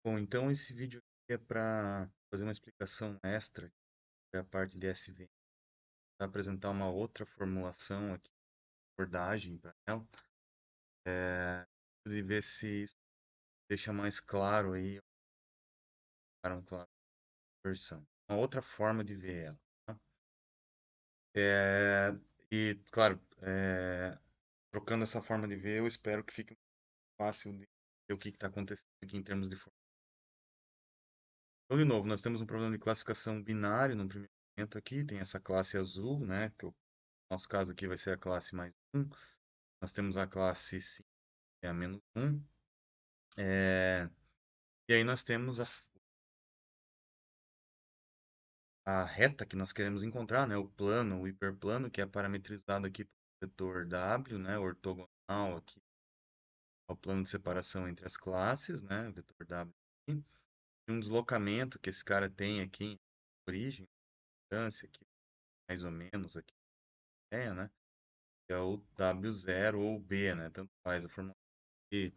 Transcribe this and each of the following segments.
Bom, então esse vídeo aqui é para fazer uma explicação extra da parte de SVM, para apresentar uma outra formulação aqui, abordagem para ela, e ver se isso deixa mais claro aí, para uma versão. Uma outra forma de ver ela. Tá? É, e, claro, trocando essa forma de ver, eu espero que fique fácil de ver o que está acontecendo aqui em termos de forma. Então, de novo, nós temos um problema de classificação binário no primeiro momento aqui, tem essa classe azul, né, que no nosso caso aqui vai ser a classe mais 1. Nós temos a classe 5, que é a menos 1. E aí nós temos a reta que nós queremos encontrar, né? O plano, o hiperplano, que é parametrizado aqui pelo vetor W, né? Ortogonal aqui ao plano de separação entre as classes, né? O vetor W aqui. E um deslocamento que esse cara tem aqui em origem, distância aqui, mais ou menos aqui, né? Que é o W0 ou B, né? Tanto faz a forma que,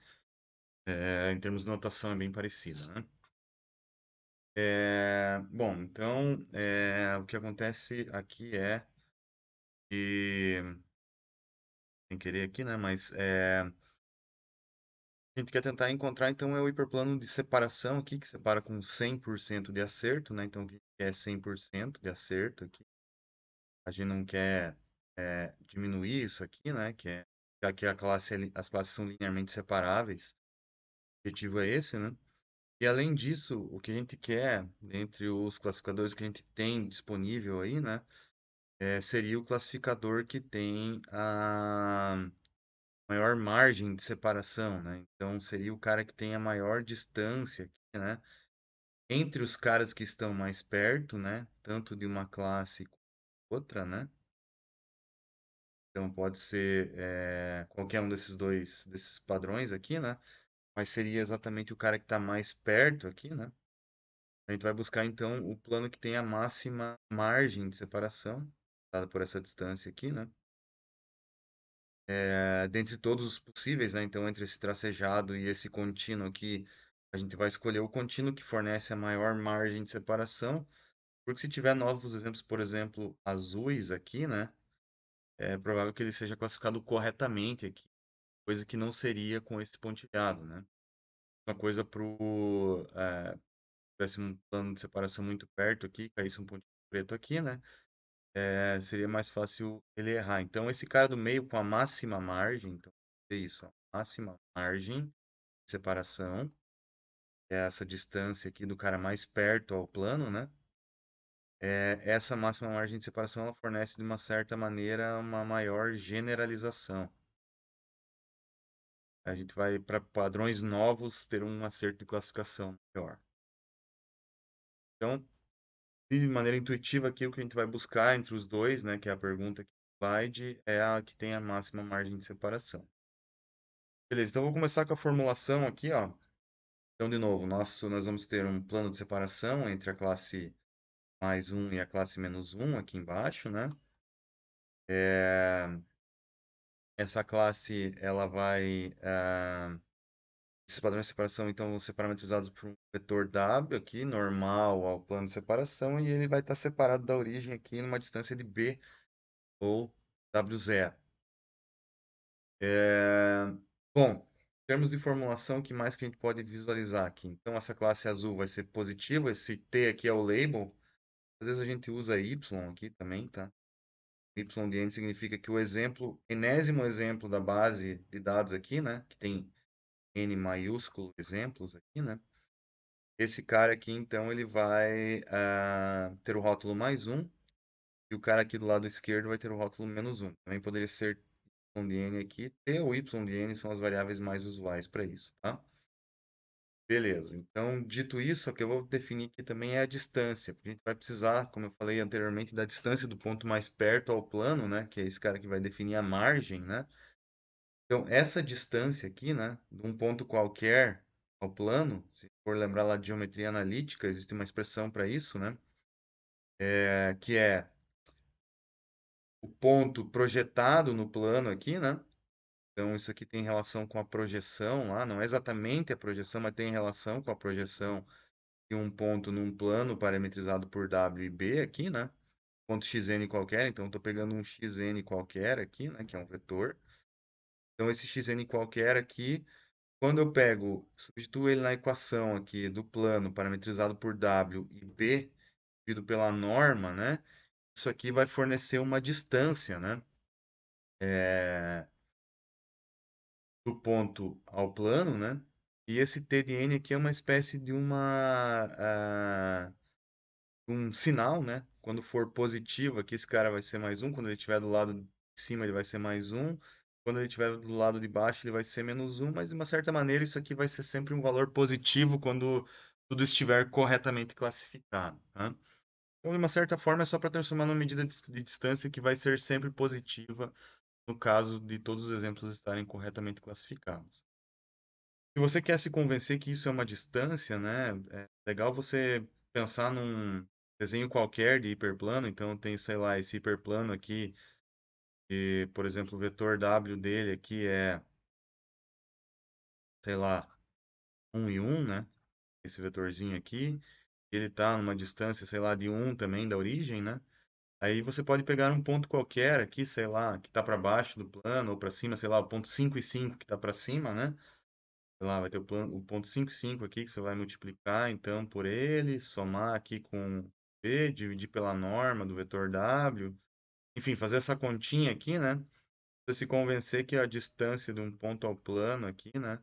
em termos de notação, é bem parecida, né? Bom, então o que acontece aqui é que, sem querer aqui, né, mas a gente quer tentar encontrar, então, é o hiperplano de separação aqui, que separa com 100% de acerto, né, então o que é 100% de acerto aqui? A gente não quer diminuir isso aqui, né, que é, já que as classes são linearmente separáveis, o objetivo é esse, né? E além disso, o que a gente quer, entre os classificadores que a gente tem disponível aí, né, seria o classificador que tem a maior margem de separação, né? Então seria o cara que tem a maior distância aqui, né? Entre os caras que estão mais perto, né? Tanto de uma classe como outra, né? Então pode ser qualquer um desses padrões aqui, né? Mas seria exatamente o cara que está mais perto aqui, né? A gente vai buscar então o plano que tem a máxima margem de separação, dada por essa distância aqui, né? Dentre todos os possíveis, né? Então, entre esse tracejado e esse contínuo aqui, a gente vai escolher o contínuo que fornece a maior margem de separação, porque se tiver novos exemplos, por exemplo, azuis aqui, né? É provável que ele seja classificado corretamente aqui, coisa que não seria com esse pontilhado, né? Uma coisa tivesse um plano de separação muito perto aqui, caísse um pontinho preto aqui, né? Seria mais fácil ele errar. Então, esse cara do meio com a máxima margem, então, é isso, ó, máxima margem de separação, é essa distância aqui do cara mais perto ao plano, né? Essa máxima margem de separação ela fornece, de uma certa maneira, uma maior generalização. A gente vai, para padrões novos, ter um acerto de classificação maior. Então, de maneira intuitiva aqui, o que a gente vai buscar entre os dois, né, que é a pergunta aqui no slide, é a que tem a máxima margem de separação. Beleza, então vou começar com a formulação aqui, ó. Então, de novo, nós vamos ter um plano de separação entre a classe mais 1 e a classe menos 1 aqui embaixo, né? É, essa classe, ela vai... esses padrões de separação, então, vão ser parametrizados por um vetor W aqui, normal ao plano de separação, e ele vai estar separado da origem aqui numa distância de B ou W0. Bom, em termos de formulação, o que mais que a gente pode visualizar aqui? Então, essa classe azul vai ser positiva, esse T aqui é o label. Às vezes a gente usa Y aqui também, tá? Y de N significa que o exemplo, enésimo exemplo da base de dados aqui, né? Que tem N maiúsculo exemplos aqui, né? Esse cara aqui, então, ele vai ter o rótulo mais 1, e o cara aqui do lado esquerdo vai ter o rótulo menos 1. Também poderia ser Y de N aqui. T ou Y de N são as variáveis mais usuais para isso, tá? Beleza. Então, dito isso, o que eu vou definir aqui também é a distância, porque a gente vai precisar, como eu falei anteriormente, da distância do ponto mais perto ao plano, né? Que é esse cara que vai definir a margem, né? Então, essa distância aqui, né? De um ponto qualquer ao plano, se for lembrar lá de geometria analítica, existe uma expressão para isso, né? Que é o ponto projetado no plano aqui, né? Então, isso aqui tem relação com a projeção lá, não é exatamente a projeção, mas tem relação com a projeção de um ponto num plano parametrizado por W e B aqui, né? Ponto xn qualquer, então estou pegando um xn qualquer aqui, né? Que é um vetor. Então, esse xn qualquer aqui, quando eu pego, substituo ele na equação aqui do plano parametrizado por W e B, dividido pela norma, né? Isso aqui vai fornecer uma distância, né? Do ponto ao plano, né? E esse t de n aqui é uma espécie de um sinal, né? Quando for positivo, aqui esse cara vai ser mais um. Quando ele estiver do lado de cima, ele vai ser mais um. Quando ele estiver do lado de baixo, ele vai ser menos um. Mas, de uma certa maneira, isso aqui vai ser sempre um valor positivo quando tudo estiver corretamente classificado, tá? Então, de uma certa forma, é só para transformar numa medida de distância que vai ser sempre positiva no caso de todos os exemplos estarem corretamente classificados. Se você quer se convencer que isso é uma distância, né, é legal você pensar num desenho qualquer de hiperplano. Então, tem, sei lá, esse hiperplano aqui, e, por exemplo, o vetor W dele aqui é, sei lá, 1 e 1, né? Esse vetorzinho aqui. Ele está numa distância, sei lá, de 1 também da origem, né? Aí você pode pegar um ponto qualquer aqui, sei lá, que está para baixo do plano, ou para cima, sei lá, o ponto 5 e 5 que está para cima, né? Sei lá, vai ter o ponto 5 e 5 aqui, que você vai multiplicar, então, por ele, somar aqui com V, dividir pela norma do vetor W. Enfim, fazer essa continha aqui, né? Você se convencer que a distância de um ponto ao plano aqui, né?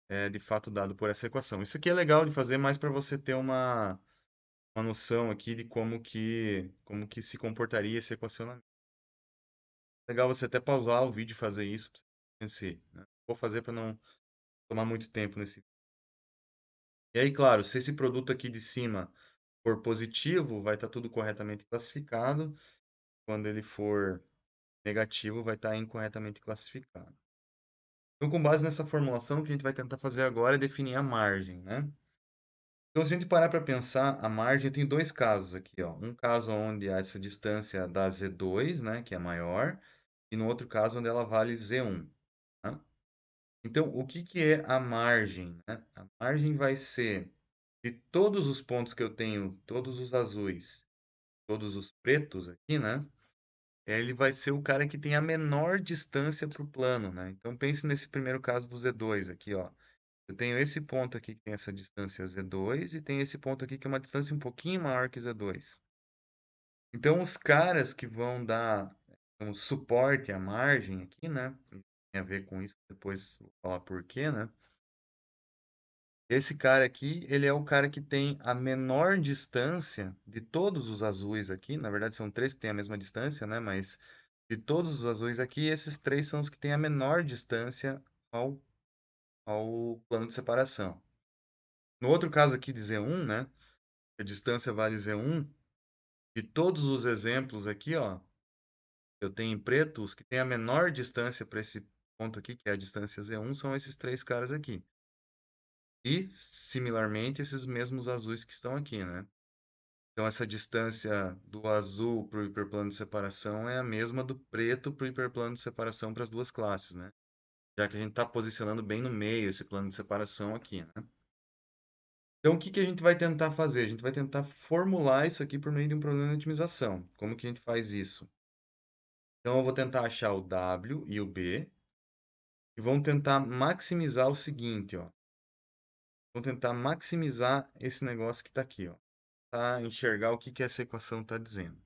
É de fato dado por essa equação. Isso aqui é legal de fazer mais para você ter uma noção aqui de como que se comportaria esse equacionamento. Legal você até pausar o vídeo e fazer isso para você conhecer, né? Vou fazer para não tomar muito tempo nesse. E aí, claro, se esse produto aqui de cima for positivo, vai estar tudo corretamente classificado. Quando ele for negativo, vai estar incorretamente classificado. Então, com base nessa formulação, o que a gente vai tentar fazer agora é definir a margem, né? Então, se a gente parar para pensar, a margem tem dois casos aqui, ó. Um caso onde há essa distância da Z2, né, que é maior, e no outro caso onde ela vale Z1, tá? Então, o que que é a margem, né? A margem vai ser de todos os pontos que eu tenho, todos os azuis, todos os pretos aqui, né? Ele vai ser o cara que tem a menor distância para o plano, né? Então pense nesse primeiro caso do Z2 aqui, ó. Eu tenho esse ponto aqui que tem essa distância Z2 e tem esse ponto aqui que é uma distância um pouquinho maior que Z2. Então os caras que vão dar um suporte à margem aqui, né? Tem a ver com isso, depois vou falar por quê, né? Esse cara aqui, ele é o cara que tem a menor distância de todos os azuis aqui. Na verdade, são três que têm a mesma distância, né? Mas de todos os azuis aqui, esses três são os que têm a menor distância ao plano de separação. No outro caso aqui de Z1, né? A distância vale Z1. De todos os exemplos aqui, ó, eu tenho em preto, os que têm a menor distância para esse ponto aqui, que é a distância Z1, são esses três caras aqui. E, similarmente, esses mesmos azuis que estão aqui, né? Então, essa distância do azul para o hiperplano de separação é a mesma do preto para o hiperplano de separação para as duas classes, né? Já que a gente está posicionando bem no meio esse plano de separação aqui, né? Então, o que que a gente vai tentar fazer? A gente vai tentar formular isso aqui por meio de um problema de otimização. Como que a gente faz isso? Então, eu vou tentar achar o W e o B e vamos tentar maximizar o seguinte, ó. Vamos tentar maximizar esse negócio que está aqui, ó. Tá? Enxergar o que que essa equação está dizendo.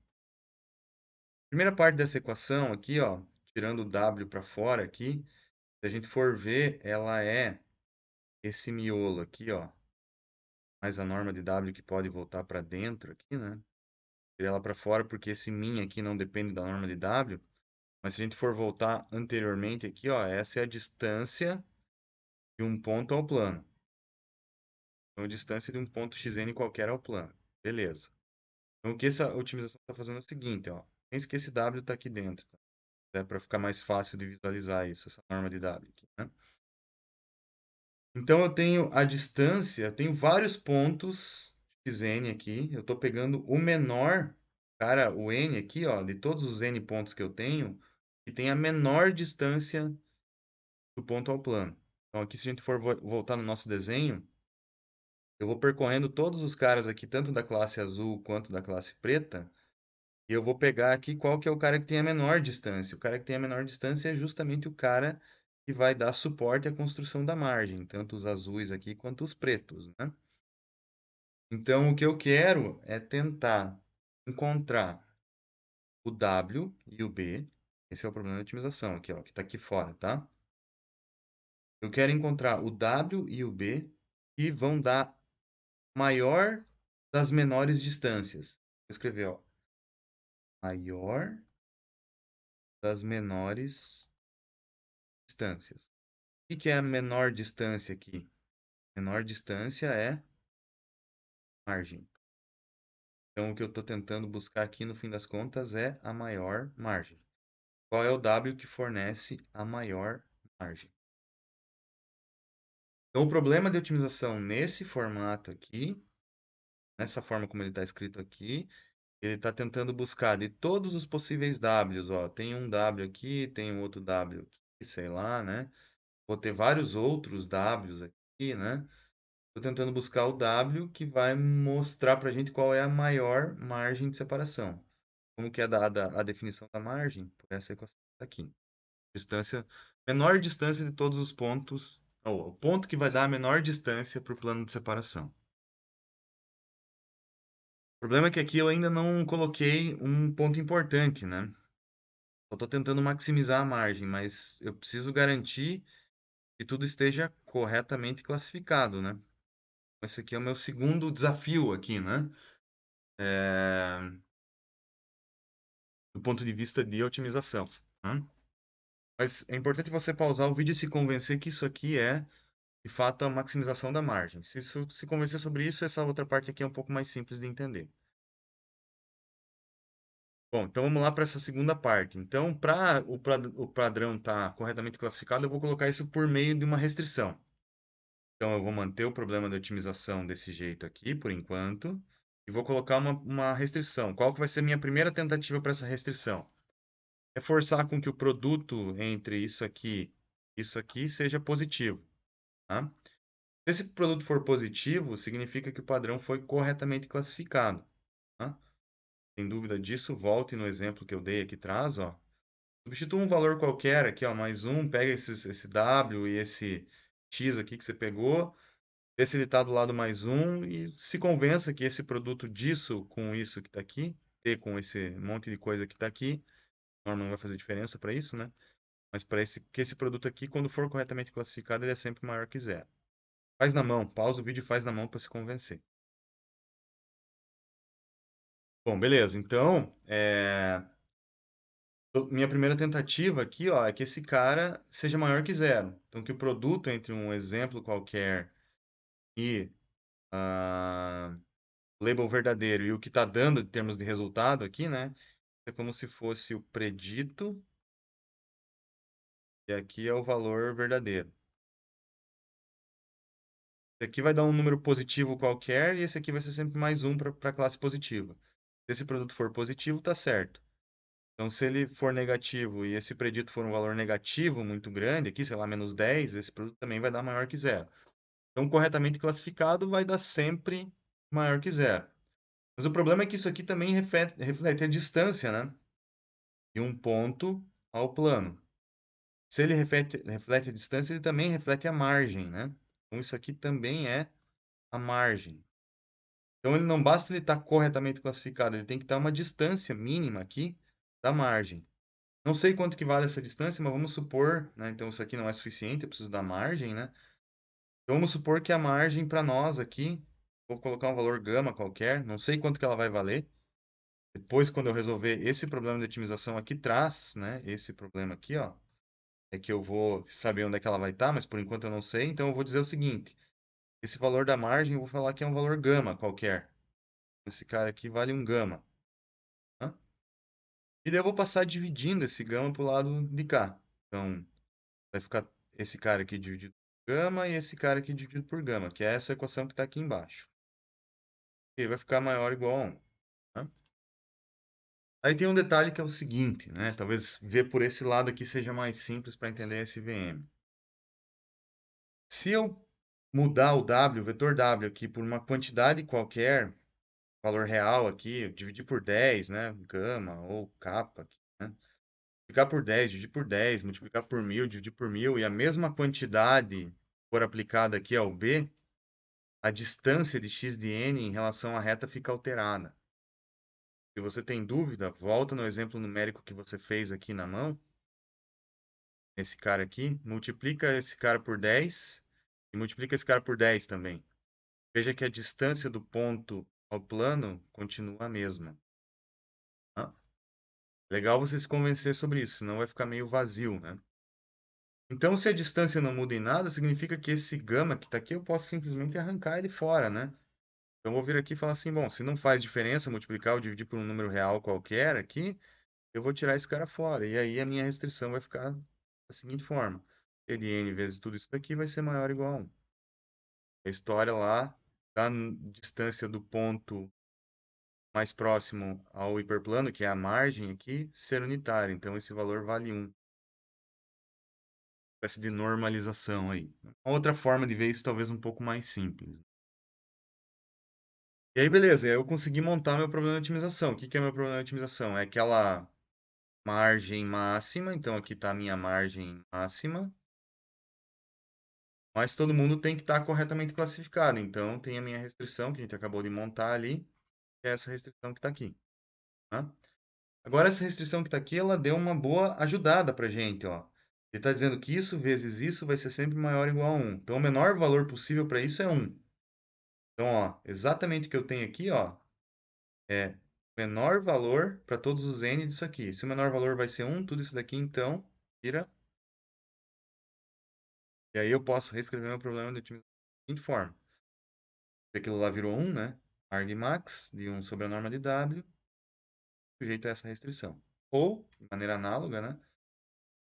Primeira parte dessa equação aqui, ó, tirando o W para fora aqui, se a gente for ver, ela é esse miolo aqui, ó, mais a norma de W que pode voltar para dentro aqui, né? Tirei ela para fora porque esse min aqui não depende da norma de W, mas se a gente for voltar anteriormente aqui, ó, essa é a distância de um ponto ao plano. Então, a distância de um ponto xn qualquer ao plano. Beleza. Então, o que essa otimização está fazendo é o seguinte, ó. Pense que esse W está aqui dentro, tá? Para ficar mais fácil de visualizar isso, essa norma de W aqui, né? Então, eu tenho a distância, eu tenho vários pontos xn aqui. Eu estou pegando o menor, cara, o n aqui, ó, de todos os n pontos que eu tenho, que tem a menor distância do ponto ao plano. Então aqui, se a gente for voltar no nosso desenho, eu vou percorrendo todos os caras aqui, tanto da classe azul quanto da classe preta, e eu vou pegar aqui qual que é o cara que tem a menor distância. O cara que tem a menor distância é justamente o cara que vai dar suporte à construção da margem, tanto os azuis aqui quanto os pretos, né? Então, o que eu quero é tentar encontrar o W e o B. Esse é o problema da otimização aqui, ó, que está aqui fora, tá? Eu quero encontrar o W e o B que vão dar maior das menores distâncias. Vou escrever, ó, maior das menores distâncias. O que é a menor distância aqui? Menor distância é margem. Então, o que eu estou tentando buscar aqui, no fim das contas, é a maior margem. Qual é o W que fornece a maior margem? Então, o problema de otimização nesse formato aqui, nessa forma como ele está escrito aqui, ele está tentando buscar de todos os possíveis Ws, ó, tem um W aqui, tem um outro W aqui, sei lá, né? Vou ter vários outros Ws aqui, né? Estou tentando buscar o W que vai mostrar para a gente qual é a maior margem de separação. Como que é dada a definição da margem? Por essa equação aqui. Distância, menor distância de todos os pontos, ou o ponto que vai dar a menor distância para o plano de separação. O problema é que aqui eu ainda não coloquei um ponto importante, né? Eu estou tentando maximizar a margem, mas eu preciso garantir que tudo esteja corretamente classificado, né? Esse aqui é o meu segundo desafio aqui, né? Do ponto de vista de otimização, né? Mas é importante você pausar o vídeo e se convencer que isso aqui é, de fato, a maximização da margem. Se isso se convencer sobre isso, essa outra parte aqui é um pouco mais simples de entender. Bom, então vamos lá para essa segunda parte. Então, para o padrão estar corretamente classificado, eu vou colocar isso por meio de uma restrição. Então, eu vou manter o problema de otimização desse jeito aqui, por enquanto, e vou colocar uma restrição. Qual que vai ser a minha primeira tentativa para essa restrição? É forçar com que o produto entre isso aqui seja positivo, tá? Se esse produto for positivo, significa que o padrão foi corretamente classificado, tá? Sem dúvida disso, volte no exemplo que eu dei aqui atrás, ó. Substitua um valor qualquer aqui, ó, mais um, pega esse W e esse X aqui que você pegou, vê se ele está do lado mais um e se convença que esse produto disso com isso que está aqui, T com esse monte de coisa que está aqui, não vai fazer diferença para isso, né? Mas para que esse produto aqui, quando for corretamente classificado, ele é sempre maior que zero. Faz na mão, pausa o vídeo e faz na mão para se convencer. Bom, beleza. Então, minha primeira tentativa aqui, ó, é que esse cara seja maior que zero. Então, que o produto entre um exemplo qualquer e label verdadeiro e o que está dando em termos de resultado aqui, né? É como se fosse o predito e aqui é o valor verdadeiro. Esse aqui vai dar um número positivo qualquer e esse aqui vai ser sempre mais um para a classe positiva. Se esse produto for positivo, tá certo. Então, se ele for negativo e esse predito for um valor negativo muito grande, aqui, sei lá, menos 10, esse produto também vai dar maior que zero. Então, corretamente classificado vai dar sempre maior que zero. Mas o problema é que isso aqui também reflete a distância, né? De um ponto ao plano. Se ele reflete a distância, ele também reflete a margem, né? Então, isso aqui também é a margem. Então, ele não basta ele estar corretamente classificado, ele tem que estar uma distância mínima aqui da margem. Não sei quanto que vale essa distância, mas vamos supor, né? Então, isso aqui não é suficiente, eu preciso da margem, né? Então, vamos supor que a margem para nós aqui, vou colocar um valor gama qualquer, não sei quanto que ela vai valer. Depois, quando eu resolver esse problema de otimização aqui atrás, né? Esse problema aqui, ó, é que eu vou saber onde é que ela vai estar, mas por enquanto eu não sei, então eu vou dizer o seguinte: esse valor da margem eu vou falar que é um valor gama qualquer. Esse cara aqui vale um gama, tá? E daí eu vou passar dividindo esse gama para o lado de cá. Então, vai ficar esse cara aqui dividido por gama e esse cara aqui dividido por gama, que é essa equação que está aqui embaixo. E vai ficar maior ou igual a 1. Tá? Aí tem um detalhe que é o seguinte, né? Talvez ver por esse lado aqui seja mais simples para entender esse VM. Se eu mudar o W, o vetor W aqui, por uma quantidade qualquer, valor real aqui, dividir por 10, né? Gama ou kappa aqui, né? Multiplicar por 10, dividir por 10, multiplicar por 1000, dividir por 1000, e a mesma quantidade for aplicada aqui ao B, a distância de x de n em relação à reta fica alterada. Se você tem dúvida, volta no exemplo numérico que você fez aqui na mão, esse cara aqui, multiplica esse cara por 10 e multiplica esse cara por 10 também. Veja que a distância do ponto ao plano continua a mesma. Tá? Legal você se convencer sobre isso, senão vai ficar meio vazio, né? Então, se a distância não muda em nada, significa que esse gama que está aqui, eu posso simplesmente arrancar ele fora, né? Então, eu vou vir aqui e falar assim, bom, se não faz diferença multiplicar ou dividir por um número real qualquer aqui, eu vou tirar esse cara fora. E aí a minha restrição vai ficar da seguinte forma. T de n vezes tudo isso daqui vai ser maior ou igual a 1. A história lá da distância do ponto mais próximo ao hiperplano, que é a margem aqui, ser unitária. Então, esse valor vale 1. Espécie de normalização aí. Uma outra forma de ver isso talvez um pouco mais simples. E aí, beleza, aí eu consegui montar meu problema de otimização. O que que é meu problema de otimização? É aquela margem máxima, então aqui está a minha margem máxima, mas todo mundo tem que estar corretamente classificado. Então, tem a minha restrição, que a gente acabou de montar ali, que é essa restrição que está aqui. Tá? Agora, essa restrição que está aqui, ela deu uma boa ajudada para a gente, ó. Ele está dizendo que isso vezes isso vai ser sempre maior ou igual a 1. Então, o menor valor possível para isso é 1. Então, ó, exatamente o que eu tenho aqui, ó, é menor valor para todos os n disso aqui. Se o menor valor vai ser 1, tudo isso daqui, então, vira. E aí eu posso reescrever meu problema de otimização da seguinte forma. Se aquilo lá virou 1, né? Argmax de 1 sobre a norma de W, sujeito a essa restrição. Ou, de maneira análoga, né?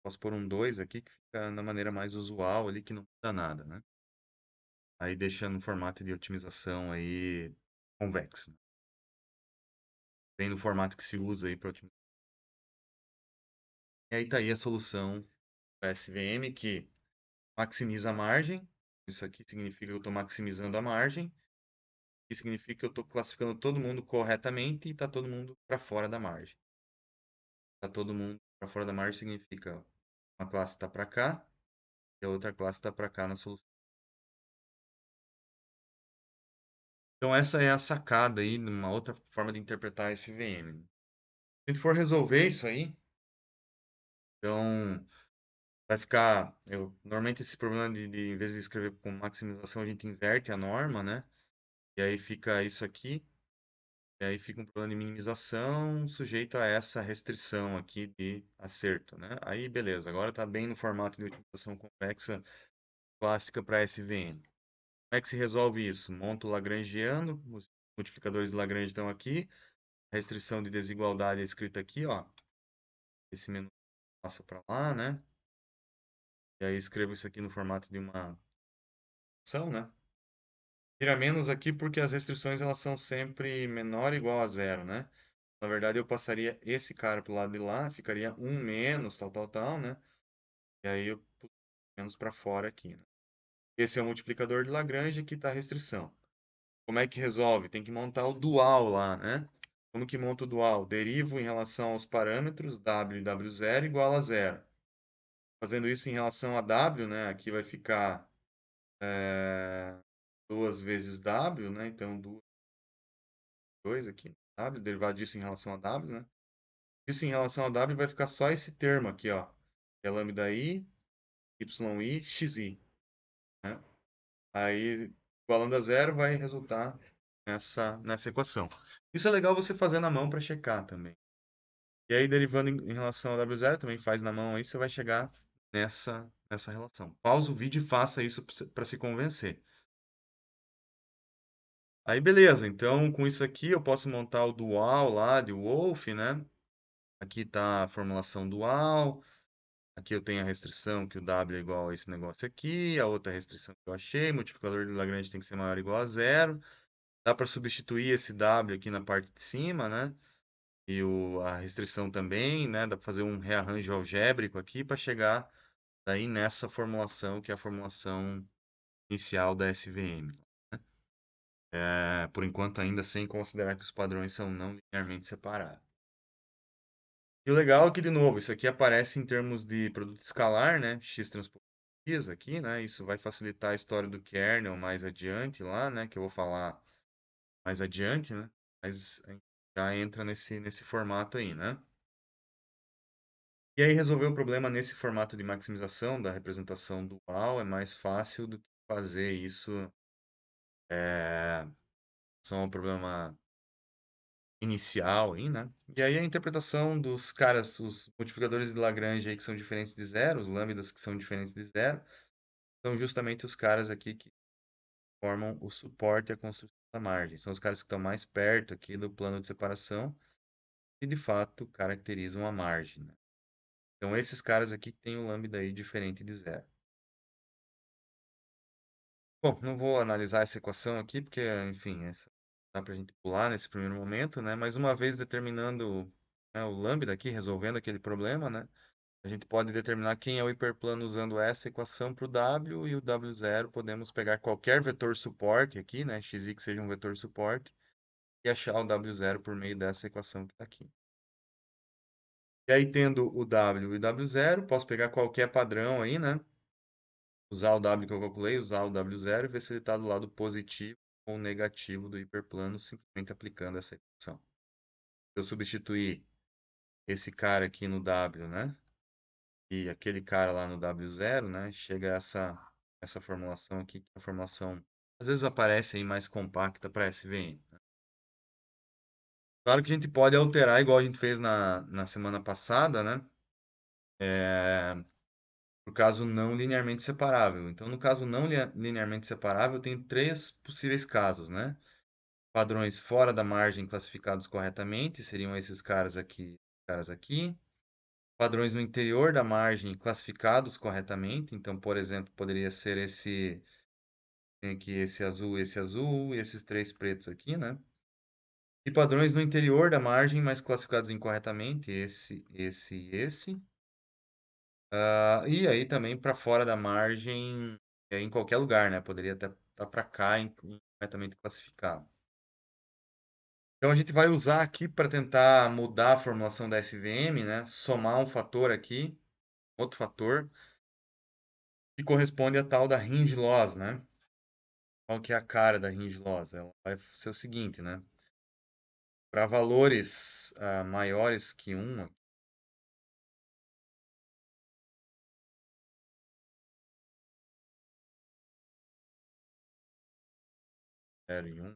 Posso pôr um 2 aqui, que fica na maneira mais usual ali, que não muda nada, né? Aí deixando no formato de otimização aí convexo. Bem no formato que se usa aí para otimização. E aí tá aí a solução para SVM, que maximiza a margem. Isso aqui significa que eu estou maximizando a margem. E significa que eu estou classificando todo mundo corretamente e está todo mundo para fora da margem. Está todo mundo para fora da margem significa uma classe está para cá e a outra classe está para cá na solução. Então essa é a sacada aí, uma outra forma de interpretar esse VM. Se a gente for resolver isso aí, então vai ficar. Normalmente esse problema de em vez de escrever com maximização, a gente inverte a norma, né? E aí fica isso aqui. E aí fica um problema de minimização sujeito a essa restrição aqui de acerto, né? Aí beleza, agora está bem no formato de otimização convexa clássica para SVM. Como é que se resolve isso? Monta o Lagrangiano, os multiplicadores de Lagrange estão aqui, a restrição de desigualdade é escrita aqui, ó. Esse menu passa para lá, né? E aí escrevo isso aqui no formato de uma ação, né? Tira menos aqui porque as restrições elas são sempre menor ou igual a zero, né? Na verdade, eu passaria esse cara para o lado de lá, ficaria 1 menos, tal, tal, tal, né? E aí eu puxo menos para fora aqui, né? Esse é o multiplicador de Lagrange, aqui está a restrição. Como é que resolve? Tem que montar o dual lá, né? Como que monta o dual? Derivo em relação aos parâmetros W e W0 igual a zero. Fazendo isso em relação a W, né? Aqui vai ficar 2 vezes W, né? Então, 2 aqui, W, derivado disso em relação a W, né? Isso em relação a W vai ficar só esse termo aqui, ó. É lambda I, yi, xi, né? Aí, igualando a zero, vai resultar nessa equação. Isso é legal você fazer na mão para checar também. E aí, derivando em relação a W0, também faz na mão aí, você vai chegar nessa relação. Pausa o vídeo e faça isso para se convencer. Aí, beleza. Então, com isso aqui, eu posso montar o dual lá de Wolff, né? Aqui está a formulação dual. Aqui eu tenho a restrição que o W é igual a esse negócio aqui. A outra restrição que eu achei, multiplicador de Lagrange tem que ser maior ou igual a zero. Dá para substituir esse W aqui na parte de cima, né? E a restrição também, né? Dá para fazer um rearranjo algébrico aqui para chegar daí nessa formulação, que é a formulação inicial da SVM. Por enquanto, ainda sem considerar que os padrões são não linearmente separados. E o legal é que, de novo, isso aqui aparece em termos de produto escalar, né? X transpose X aqui, né? Isso vai facilitar a história do kernel mais adiante lá, né? Que eu vou falar mais adiante, né? Mas a gente já entra nesse formato aí, né? E aí resolver o problema nesse formato de maximização da representação dual é mais fácil do que fazer isso são um problema inicial aí, né? E aí a interpretação dos caras, os multiplicadores de Lagrange aí que são diferentes de zero, os lambdas que são diferentes de zero, são justamente os caras aqui que formam o suporte à construção da margem. São os caras que estão mais perto aqui do plano de separação e de fato caracterizam a margem, né? Então esses caras aqui que têm o lambda aí diferente de zero. Bom, não vou analisar essa equação aqui, porque, enfim, essa dá para a gente pular nesse primeiro momento, né? Mas uma vez determinando, né, o lambda aqui, resolvendo aquele problema, né? A gente pode determinar quem é o hiperplano usando essa equação para o W e o W0 podemos pegar qualquer vetor suporte aqui, né? Xi que seja um vetor suporte e achar o W0 por meio dessa equação que está aqui. E aí, tendo o W e o W0, posso pegar qualquer padrão aí, né? Usar o W que eu calculei, usar o W0 e ver se ele está do lado positivo ou negativo do hiperplano, simplesmente aplicando essa equação. Se eu substituir esse cara aqui no W, né? E aquele cara lá no W0, né? Chega a essa formulação aqui, que é a formulação às vezes aparece aí mais compacta para SVM. Claro que a gente pode alterar, igual a gente fez na semana passada, né? Por caso não linearmente separável. Então, no caso não linearmente separável, tem três possíveis casos, né? Padrões fora da margem classificados corretamente, seriam esses caras aqui. Padrões no interior da margem classificados corretamente, então, por exemplo, poderia ser tem aqui esse azul e esses três pretos aqui, né? E padrões no interior da margem, mas classificados incorretamente, esse. E aí também para fora da margem, em qualquer lugar, né? Poderia até estar para cá incorretamente classificado. Então a gente vai usar aqui para tentar mudar a formulação da SVM, né? Somar um fator aqui, outro fator, que corresponde a tal da Hinge Loss, né? Qual que é a cara da Hinge Loss? Ela vai ser o seguinte, né? Para valores maiores que 1, 0 e 1,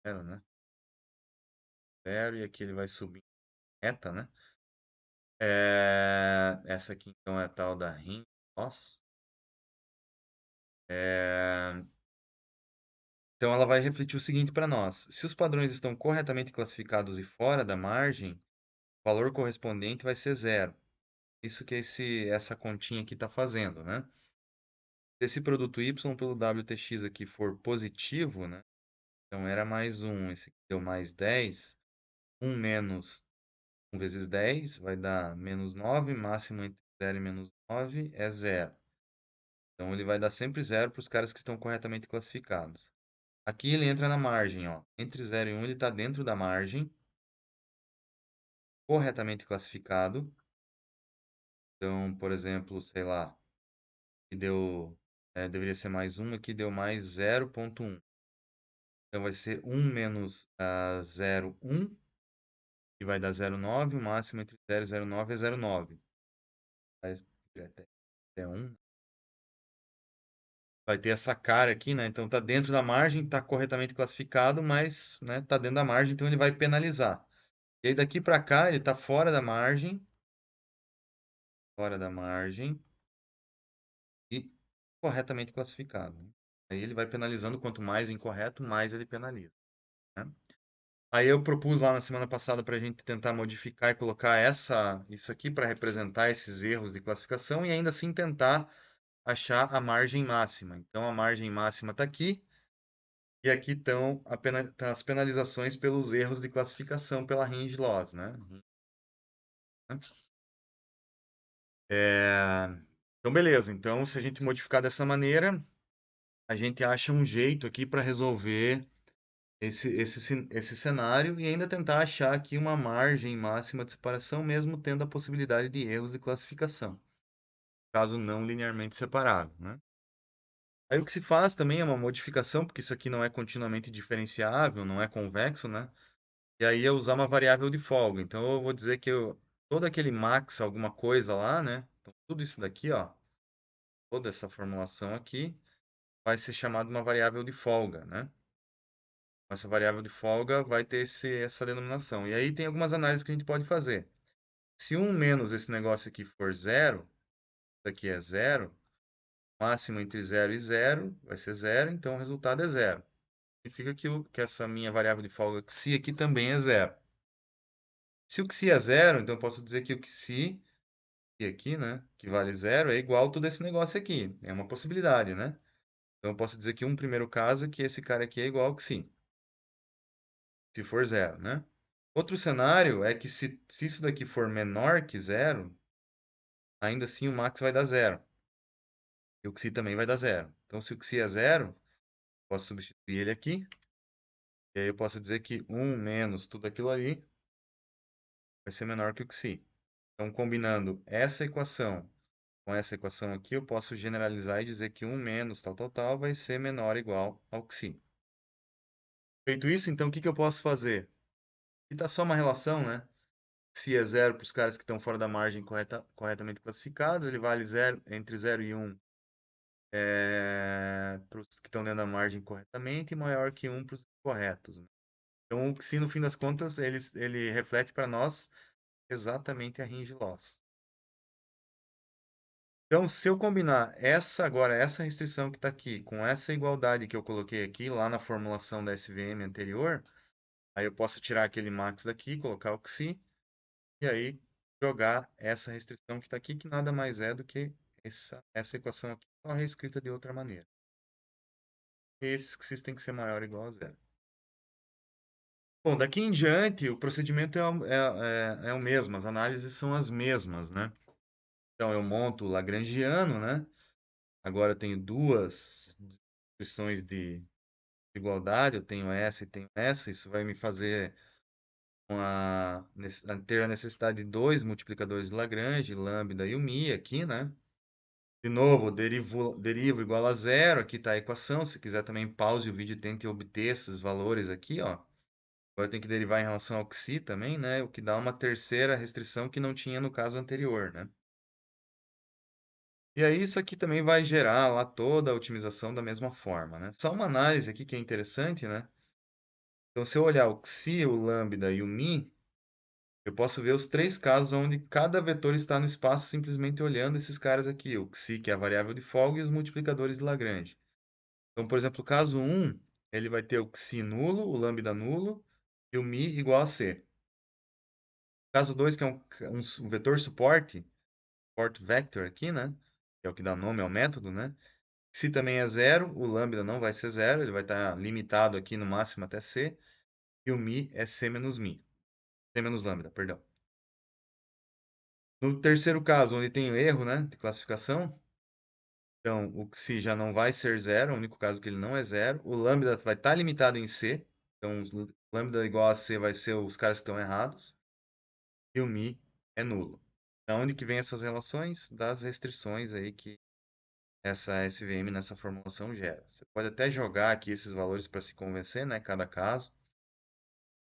0, né? 0 e aqui ele vai subir em reta, né? Essa aqui então é a tal da Hinge Loss. Então ela vai refletir o seguinte para nós: se os padrões estão corretamente classificados e fora da margem, o valor correspondente vai ser zero. Isso que essa continha aqui está fazendo, né? Se esse produto y pelo WTX aqui for positivo, né? Então era mais 1, esse aqui deu mais 10. 1 menos 1 vezes 10 vai dar menos 9, máximo entre 0 e menos 9 é zero. Então ele vai dar sempre zero para os caras que estão corretamente classificados. Aqui ele entra na margem, ó. Entre 0 e 1 ele está dentro da margem, corretamente classificado. Então, por exemplo, sei lá, que deveria ser mais 1, aqui deu mais 0,1. Então vai ser 1 menos 0,1, que vai dar 0,9. O máximo entre 0 e 0,9 é 0,9. Vai vir até 1. Vai ter essa cara aqui, né? Então tá dentro da margem, tá corretamente classificado, mas, né, tá dentro da margem, então ele vai penalizar. E aí daqui para cá ele tá fora da margem e corretamente classificado, né? Aí ele vai penalizando, quanto mais incorreto, mais ele penaliza, né? Aí eu propus lá na semana passada para a gente tentar modificar e colocar isso aqui para representar esses erros de classificação e ainda assim tentar achar a margem máxima. Então a margem máxima está aqui e aqui estão tá as penalizações pelos erros de classificação pela range loss, né? Então, beleza. Então, se a gente modificar dessa maneira, a gente acha um jeito aqui para resolver esse cenário e ainda tentar achar aqui uma margem máxima de separação, mesmo tendo a possibilidade de erros de classificação, caso não linearmente separável, né? Aí o que se faz também é uma modificação, porque isso aqui não é continuamente diferenciável, não é convexo, né? E aí é usar uma variável de folga. Então eu vou dizer que todo aquele max alguma coisa lá, né? Então, tudo isso daqui, ó, toda essa formulação aqui vai ser chamada uma variável de folga, né? Essa variável de folga vai ter essa denominação. E aí tem algumas análises que a gente pode fazer. Se um menos esse negócio aqui for zero, isso aqui é zero, máximo entre zero e zero vai ser zero, então o resultado é zero. Significa que essa minha variável de folga xi aqui também é zero. Se o xi é zero, então eu posso dizer que o xi aqui, né, que vale zero, é igual a todo esse negócio aqui. É uma possibilidade, né? Então eu posso dizer que um primeiro caso é que esse cara aqui é igual ao xi, se for zero, né? Outro cenário é que se isso daqui for menor que zero, ainda assim o max vai dar zero. E o xi também vai dar zero. Então, se o xi é zero, posso substituir ele aqui. E aí eu posso dizer que 1 menos tudo aquilo ali vai ser menor que o xi. Então, combinando essa equação com essa equação aqui, eu posso generalizar e dizer que 1 menos tal, tal, tal vai ser menor ou igual ao xi. Feito isso, então, o que que eu posso fazer? Aqui está só uma relação, né? Xi é zero para os caras que estão fora da margem corretamente classificados, ele vale zero, entre 0 e 1 para os que estão dentro da margem corretamente e maior que 1 para os incorretos, né? Então, o xi, no fim das contas, ele reflete para nós exatamente a range loss. Então, se eu combinar essa restrição que está aqui, com essa igualdade que eu coloquei aqui, lá na formulação da SVM anterior, aí eu posso tirar aquele max daqui, colocar o xi, e aí jogar essa restrição que está aqui, que nada mais é do que essa equação aqui, só reescrita de outra maneira. Esses xis tem que ser maior ou igual a zero. Bom, daqui em diante, o procedimento é o mesmo, as análises são as mesmas, né? Então, eu monto o lagrangiano, né? Agora eu tenho duas distribuições de igualdade, eu tenho essa e tenho essa, isso vai me fazer ter a necessidade de dois multiplicadores de Lagrange, lambda e o mi aqui, né? De novo, derivo igual a zero, aqui está a equação, se quiser também pause o vídeo e tente obter esses valores aqui, ó. Agora tem que derivar em relação ao xi também, né? O que dá uma terceira restrição que não tinha no caso anterior, né? E aí isso aqui também vai gerar lá toda a otimização da mesma forma, né? Só uma análise aqui que é interessante, né? Então, se eu olhar o xi, o lambda e o mi, eu posso ver os três casos onde cada vetor está no espaço simplesmente olhando esses caras aqui, o xi, que é a variável de folga, e os multiplicadores de Lagrange. Então, por exemplo, o caso 1, ele vai ter o xi nulo, o lambda nulo e o mi igual a c. Caso 2, que é um vetor suporte, support vector aqui, né? Que é o que dá nome ao método, né? Se também é zero, o lambda não vai ser zero, ele vai estar limitado aqui no máximo até c. E o mi é c menos mi. C menos lambda, perdão. No terceiro caso, onde tem o erro, né, de classificação, então o xi já não vai ser zero, é o único caso que ele não é zero. O lambda vai estar limitado em c, então lambda igual a c vai ser os caras que estão errados. E o mi é nulo. Da onde que vem essas relações? Das restrições aí que essa SVM nessa formulação gera. Você pode até jogar aqui esses valores para se convencer, né? Cada caso.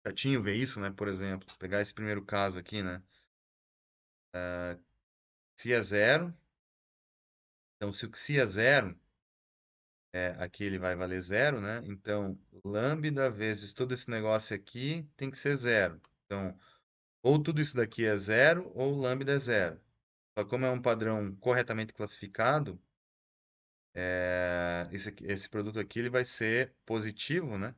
Chatinho ver isso, né? Por exemplo, pegar esse primeiro caso aqui, né? Se é zero, então se o xi é zero, aqui ele vai valer zero, né? Então, lambda vezes todo esse negócio aqui tem que ser zero. Então, ou tudo isso daqui é zero, ou lambda é zero. Só que como é um padrão corretamente classificado, esse produto aqui ele vai ser positivo, né?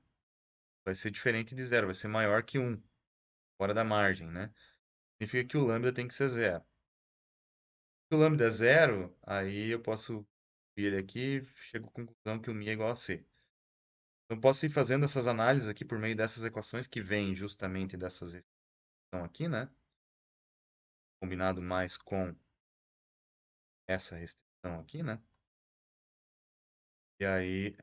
Vai ser diferente de zero, vai ser maior que 1, fora da margem, né? Significa que o lambda tem que ser zero. Se o lambda é zero, aí eu posso vir ele aqui e chego à conclusão que o mi é igual a c. Então, posso ir fazendo essas análises aqui por meio dessas equações que vêm justamente dessas equações aqui, né? Combinado mais com essa restrição aqui, né? E aí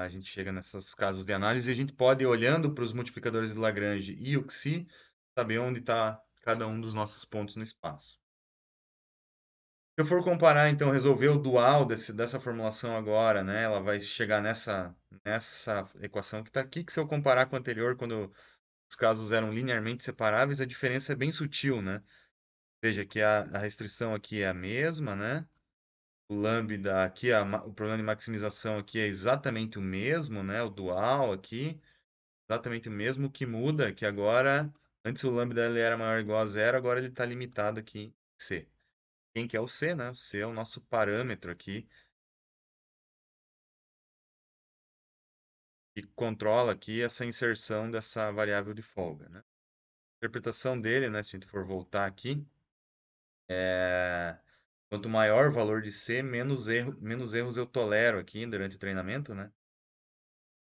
a gente chega nesses casos de análise e a gente pode, olhando para os multiplicadores de Lagrange e o Xi, saber onde está cada um dos nossos pontos no espaço. Se eu for comparar, então, resolver o dual dessa formulação agora, né? Ela vai chegar nessa equação que está aqui, que se eu comparar com a anterior, quando os casos eram linearmente separáveis, a diferença é bem sutil, né? Veja que a restrição aqui é a mesma, né? O lambda aqui, o problema de maximização aqui é exatamente o mesmo, né? O dual aqui, exatamente o mesmo. O que muda é que agora, antes o lambda ele era maior ou igual a zero, agora ele está limitado aqui em C. Quem que é o C, né? O C é o nosso parâmetro aqui, que controla aqui essa inserção dessa variável de folga, né? A interpretação dele, né? Se a gente for voltar aqui, é... quanto maior o valor de C, menos erros eu tolero aqui durante o treinamento, né?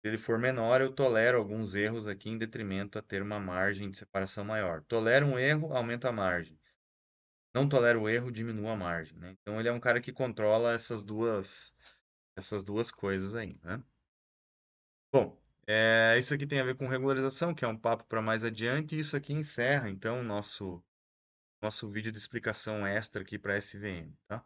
Se ele for menor, eu tolero alguns erros aqui em detrimento a ter uma margem de separação maior. Tolero um erro, aumenta a margem. Não tolero o erro, diminua a margem, né? Então ele é um cara que controla essas duas coisas aí, né? Bom, isso aqui tem a ver com regularização, que é um papo para mais adiante, e isso aqui encerra, então, o nosso vídeo de explicação extra aqui para SVM, tá?